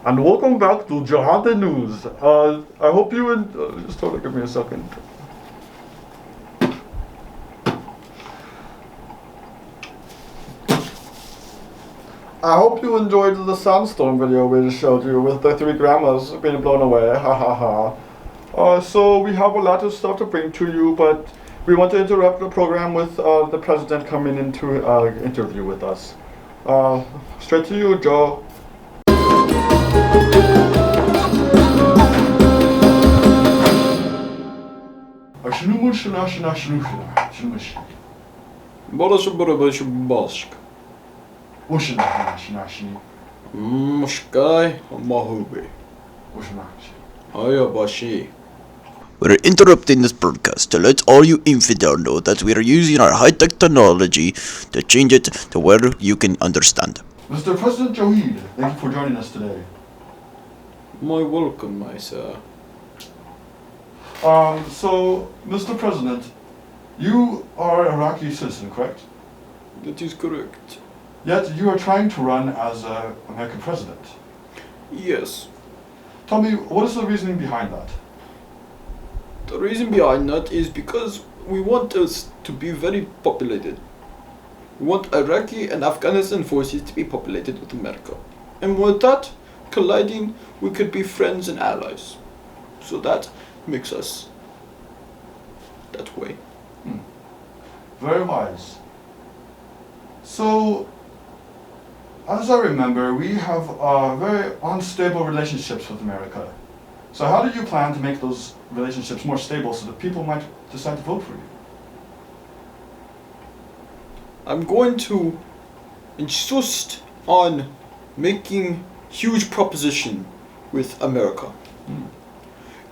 and welcome back to Johad News. I hope you just hold on, give me a second. I hope you enjoyed the sandstorm video we just showed you with the 3 grandmas being blown away. Ha ha ha. So we have a lot of stuff to bring to you, but we want to interrupt the program with the president coming in to interview with us. Straight to you, Joe. We're interrupting this broadcast to let all you infidel know that we are using our high-tech technology to change it to where you can understand. Mr. President Johad, thank you for joining us today. My welcome, my sir. So, Mr. President, you are an Iraqi citizen, correct? That is correct. Yet you are trying to run as an American president. Yes. Tell me, what is the reasoning behind that? The reason behind that is because we want us to be very populated. We want Iraqi and Afghanistan forces to be populated with America. And with that colliding, we could be friends and allies. So that makes us that way. Very wise. So, as I remember, we have very unstable relationships with America. So how do you plan to make those relationships more stable so that people might decide to vote for you? I'm going to insist on making huge proposition with America.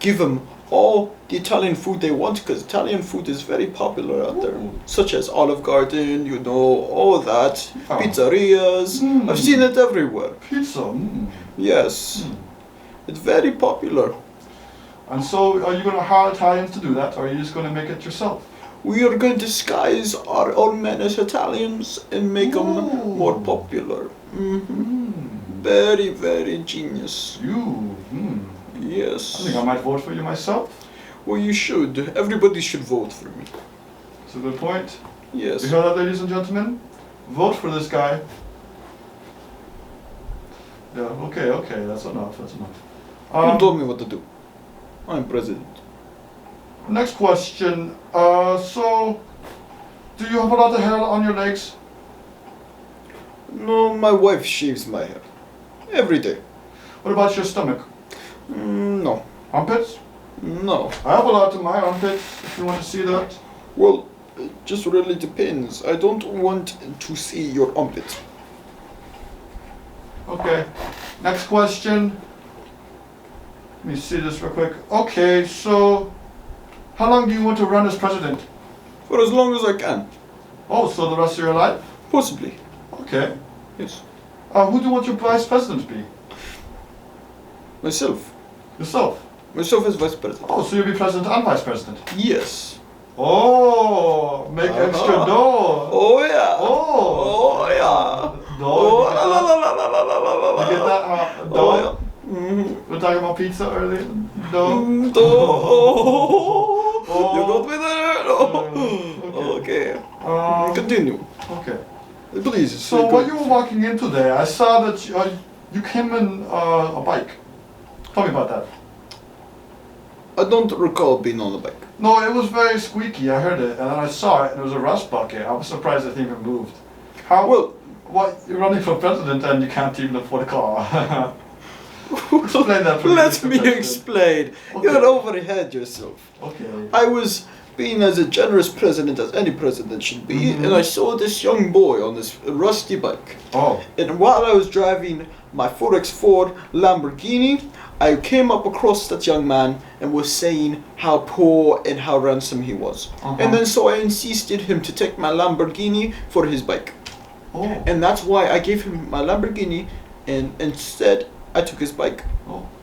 Give them all the Italian food they want, because Italian food is very popular out there, such as Olive Garden, you know, all that, pizzerias. I've seen it everywhere. Pizza? Yes, it's very popular. And so, are you going to hire Italians to do that, or are you just going to make it yourself? We are going to disguise our own men as Italians and make them more popular. Very, very genius. Yes. I think I might vote for you myself. Well, you should. Everybody should vote for me. That's a good point. Yes. You hear that, ladies and gentlemen? Vote for this guy. Yeah, okay, that's enough. You told me what to do. I'm president. Next question. So, do you have a lot of hair on your legs? No, my wife shaves my hair. Every day. What about your stomach? No. Armpits? No. I have a lot in my armpits, if you want to see that. Well, it just really depends. I don't want to see your armpit. Okay. Next question. Let me see this real quick. Okay, so how long do you want to run as president? For as long as I can. Oh, so the rest of your life? Possibly. Okay. Yes. Who do you want your vice president to be? Myself. Yourself? Myself as vice president. Oh, so you'll be president and vice president? Yes. Oh, make extra dough. Oh yeah. Oh. Oh yeah. Dough. Oh la la la la la la la la. You get that? Dough? Oh yeah. We were talking about pizza earlier. Dough. Oh. Oh. You got me there. Oh. Okay. Continue. Okay. Please. So when you were walking in today, I saw that you came in a bike. Tell me about that. I don't recall being on the bike. No, it was very squeaky. I heard it, and then I saw it, and it was a rust bucket. I was surprised it even moved. How? Well, what? You're running for president, and you can't even afford a car. Explain that for me. Let me explain. Okay. You're overhead yourself. Okay. I was being as a generous president as any president should be, and I saw this young boy on this rusty bike. Oh. And while I was driving my 4x4 Lamborghini, I came up across that young man and was saying how poor and how ransom he was. And then so I insisted him to take my Lamborghini for his bike. Oh. And that's why I gave him my Lamborghini, and instead I took his bike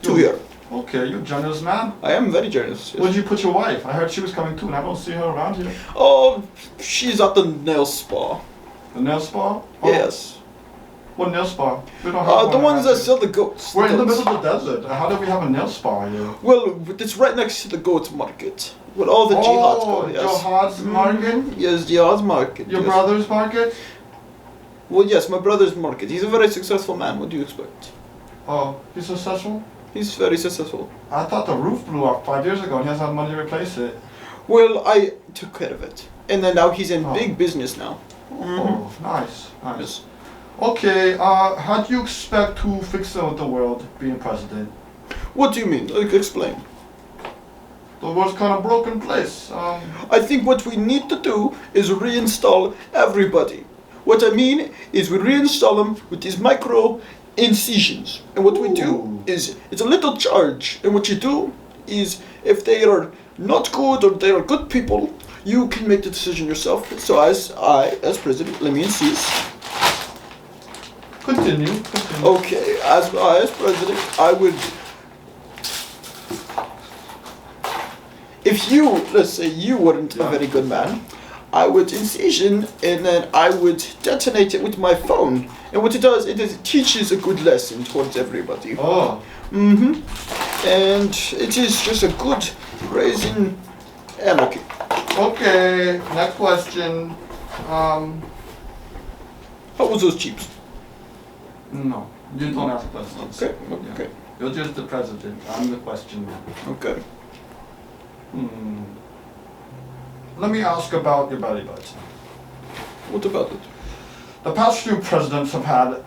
to here. Okay, you're a generous man. I am very generous. Yes. Where did you put your wife? I heard she was coming too, and I don't see her around here. Oh, she's at the nail spa. The nail spa? Oh. Yes. What nail spa? We don't have The one ones that around sell the goats. here. We're in the Goats. middle of the desert. How do we have a nail spa here? Well, it's right next to the goat market. Where all the Jihads go, yes. Johad's market? Yes, Jihad's market. Your yes. brother's market? Well, yes, my brother's market. He's a very successful man. What do you expect? Oh, he's successful? He's very successful. I thought the roof blew up 5 years ago and he hasn't had money to replace it. Well, I took care of it. And then now he's in Oh. big business now. Oh, nice, nice. Yes. Okay, how do you expect to fix the world being president? What do you mean? Explain. The world's kind of broken place. I think what we need to do is reinstall everybody. What I mean is we reinstall them with these micro incisions. And what we do Ooh. is, it's a little charge. And what you do is, if they are not good or they are good people, you can make the decision yourself. So as president, let me insist. Continue. Okay, as president, I would. If you, let's say you weren't a very good man, I would incision and then I would detonate it with my phone. And what it does, it teaches a good lesson towards everybody. Oh, And it is just a good raising anarchy. okay. Next question. How was those chips? No, you don't ask questions. Okay, Yeah. okay, You're just the president. I'm the question. okay. Let me ask about your belly button. What about it? The past few presidents have had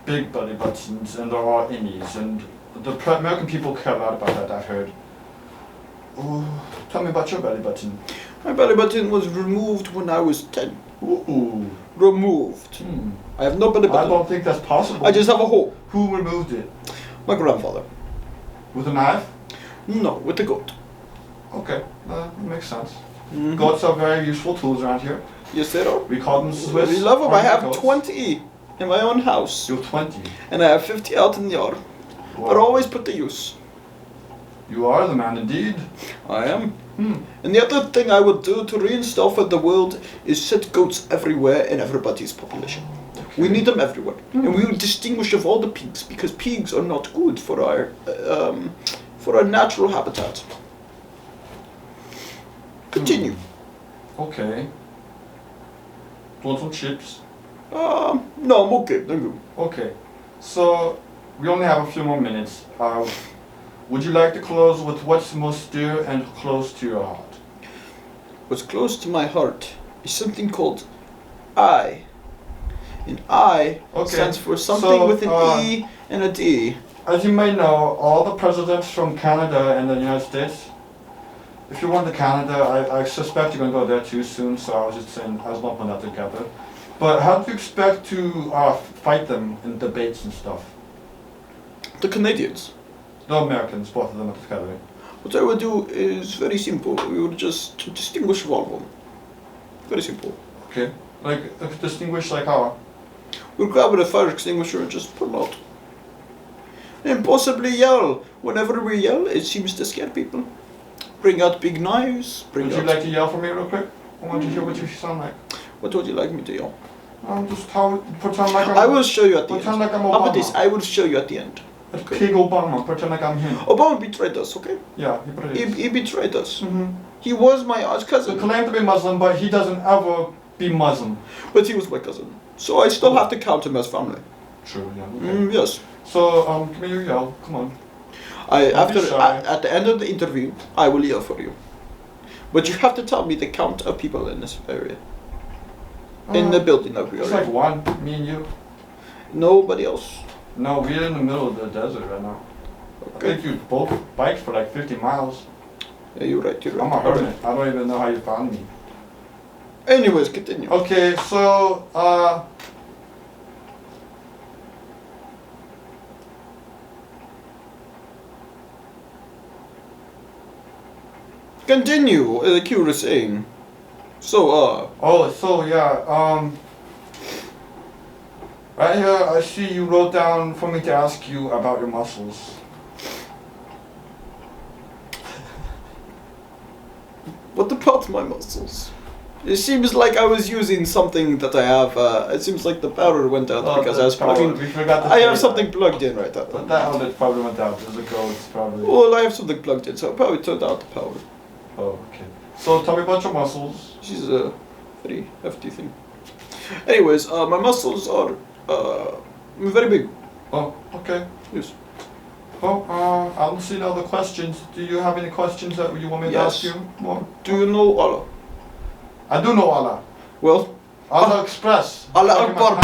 big belly buttons and there are innies, and the American people care a lot about that, I've heard. Ooh, tell me about your belly button. My belly button was removed when I was 10. Ooh. Removed. I have no belly I button. don't think that's possible. I just have a hole. Who removed it? My grandfather. With a knife? No, with the goat. Okay, that makes sense. Mhm. Goats are very useful tools around here. Yes, they are. We call them Swiss. We love them. I Army have goats. 20 in my own house. You're 20. And I have 50 out in the yard. Wow. But always put to use. You are the man indeed. I am. And the other thing I would do to reinstall for the world is set goats everywhere in everybody's population. We need them everywhere. And we will distinguish of all the pigs, because pigs are not good for our natural habitat. Continue. Okay. Do you want some chips? No, I'm okay. Thank you. Okay. So, we only have a few more minutes. Would you like to close with what's most dear and close to your heart? What's close to my heart is something called I. And I Okay, stands for something so, with an E and a D. As you may know, all the presidents from Canada and the United States, if you're going to Canada, I suspect you're going to go there too soon, so I was just saying, I was lumping that together. But how do you expect to fight them in debates and stuff? The Canadians. The Americans, both of them are together. What I would do is very simple. We would just distinguish all of them. Very simple. Okay. Like, distinguish like how? We'll grab a fire extinguisher and just put them out. And possibly yell. Whenever we yell, it seems to scare people. Bring out big knives. Would you like to yell for me real quick? I want to hear what you sound like. What would you like me to yell? Just pretend like I'm... I will show you at the end. Pretend like I'm How about Obama. this? I will show you at the end. Okay. Pig Obama, pretend like I'm him. Obama betrayed us, okay? Yeah, He betrayed us. Mm-hmm. He was my arch So cousin, claim to be Muslim, but he doesn't ever be Muslim. but he was my cousin. So I still have to count him as family. True, yeah. Okay. Yes. So, give me your yell. Come on. Don't be shy. At the end of the interview, I will yell for you. But you have to tell me the count of people in this area. In the building that we It's are like in. one, me and you. Nobody else. No, we're in the middle of the desert right now. I Okay. think you both biked for like 50 miles. Yeah, you're right, you're right. I'm a hermit. I don't even know how you found me. Anyways, continue. Okay, so, Continue, like you were saying. So, oh, so yeah, right here I see you wrote down for me to ask you about your muscles. what about my muscles? It seems like I was using something that I have. It seems like the power went out because I was plugging. We forgot to I have take something that. plugged in right at But that. that outlet probably went out. There's a ghost probably. Well, I have something plugged in, so it probably turned out the power. Oh, okay. So tell me about your muscles. This is a very hefty thing. Anyways, my muscles are very big. Oh, okay. Yes. Well, I don't see no other questions. Do you have any questions that you want me to Yes. ask you more? Do you know Allah? I do know Allah. Well, Allah Express. Allah Fucking Akbar. my-